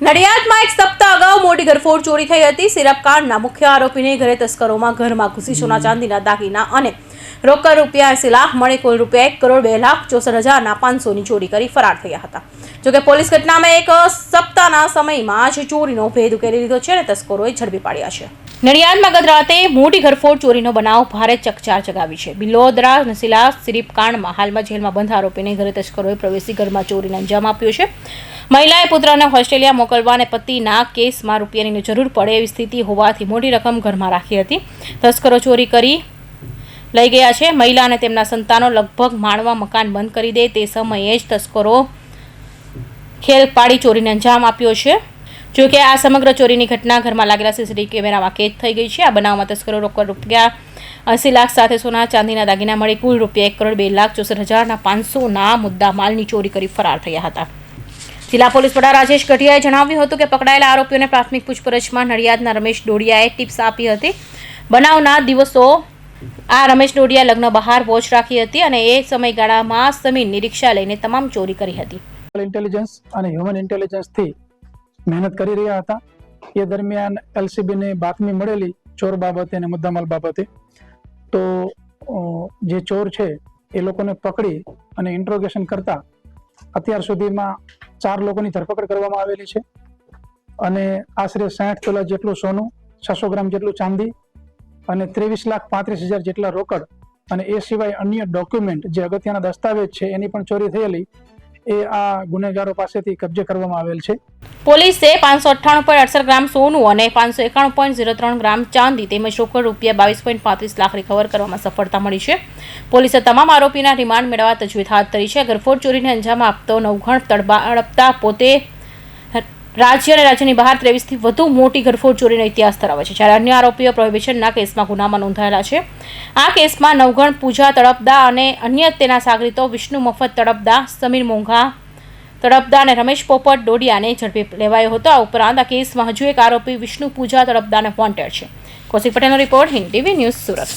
નડિયાદમાં એક સપ્તાહ અગાઉ મોટી ઘરફોડ ચોરી થઈ હતી। સિરપ કાંડના મુખ્ય આરોપીને ઘરે તસ્કરોમાં ઘરમાં ઘૂસી સોના ચાંદીના દાગીના અને રોકડ રૂપિયા 80 લાખ મળી કુલ રૂપિયા 1,02,64,500ની ચોરી કરી ફરાર થયા હતા। જોકે પોલીસ ઘટનામાં એક સપ્તાહના સમયમાં જ ચોરીનો ભેદ ઉકેલી લીધો છે અને તસ્કરોએ ઝડપી પાડ્યા છે। નડિયાદમાં ગત રાતે મોટી ઘરફોડ ચોરીનો બનાવ ભારે ચકચાર જગાવી છે। બિલોદરા નસીલા સિરીપ કાંડમાં હાલમાં જેલમાં બંધ આરોપીને ઘરે તસ્કરોએ પ્રવેશી ઘરમાં ચોરીને અંજામ આપ્યો છે। મહિલાએ પુત્રને ઓસ્ટ્રેલિયા મોકલવા અને પતિના કેસમાં રૂપિયાની જરૂર પડે એવી સ્થિતિ હોવાથી મોટી રકમ ઘરમાં રાખી હતી। તસ્કરો ચોરી કરી લઈ ગયા છે। મહિલા અને તેમના સંતાનો લગભગ માણવા મકાન બંધ કરી દે તે સમયે જ તસ્કરો ખેલ પાડી ચોરીને અંજામ આપ્યો છે। જો કે આ સમગ્ર ચોરીની ઘટના ઘરમાં લાગેલા સીસીટીવી કેમેરામાં કેદ થઈ ગઈ છે। આ બનાવમાં તસ્કરો રોકડ રૂપિયા 80 લાખ સાથે સોના ચાંદીના દાગીના મળી કુલ રૂપિયા 1,02,64,500ના મુદ્દા માલની ચોરી કરી ફરાર થયા હતા। જિલ્લા પોલીસ વડા રાજેશ ગઢિયાએ જણાવ્યું હતું કે પકડાયેલા આરોપીઓને પ્રાથમિક પૂછપરછમાં નડિયાદના રમેશ ડોડિયાએ ટિપ્સ આપી હતી। બનાવના દિવસો આ રમેશ ડોડિયા લગ્ન બહાર વોચ રાખી હતી અને એ સમયગાળામાં સમીરની રિક્ષા લઈને તમામ ચોરી કરી હતી। ઇન્ટેલિજન્સ અને હ્યુમન ઇન્ટેલિજન્સથી મહેનત કરી રહ્યા હતા। એ દરમિયાન એલસીબીને બાતમી મળેલી ચોર બાબતે અને મુદ્દામાલ બાબતે, તો જે ચોર છે એ લોકોને પકડી અને ઇન્ટ્રોગેશન કરતા અત્યાર સુધીમાં 4 લોકોની ધરપકડ કરવામાં આવેલી છે અને આશરે 60 તોલા જેટલું સોનું, 600 ગ્રામ જેટલું ચાંદી અને 23,35,000 જેટલા રોકડ અને એ સિવાય અન્ય ડોક્યુમેન્ટ જે અગત્યના દસ્તાવેજ છે એની પણ ચોરી થયેલી એ આ ગુનેગારો પાસેથી કબજે કરવામાં આવેલ છે। પોલીસે 598.68 ગ્રામ સોનું અને 591.03 ગ્રામ ચાંદી તેમજ રોકડ રૂપિયા 22.35 લાખ રિકવર કરવામાં સફળતા મળી છે। પોલીસે તમામ આરોપીના રિમાન્ડ મેળવવા તજવીજ હાથ ધરી છે। ઘરફોડ ચોરીને અંજામ આપતો નવઘણ તડપતા પોતે રાજ્ય અને રાજ્યની બહાર 23થી વધુ મોટી ઘરફોડ ચોરીનો ઇતિહાસ ધરાવે છે, જ્યારે અન્ય આરોપીઓ પ્રોહિબિશનના કેસમાં ગુનામાં નોંધાયેલા છે। આ કેસમાં નવઘણ પૂજા તડપદા અને અન્ય તેના સાગરીતો વિષ્ણુ મફત તડપદા, સમીર મોંઘા તડપદા અને રમેશ પોપટ ડોડિયાને ઝડપી લેવાયો હતો। આ ઉપરાંત આ કેસમાં હજુ એક આરોપી વિષ્ણુ પૂજા તડપદાને વોન્ટેડ છે। કૌશિક પટેલનો report, Hind TV news, Surat.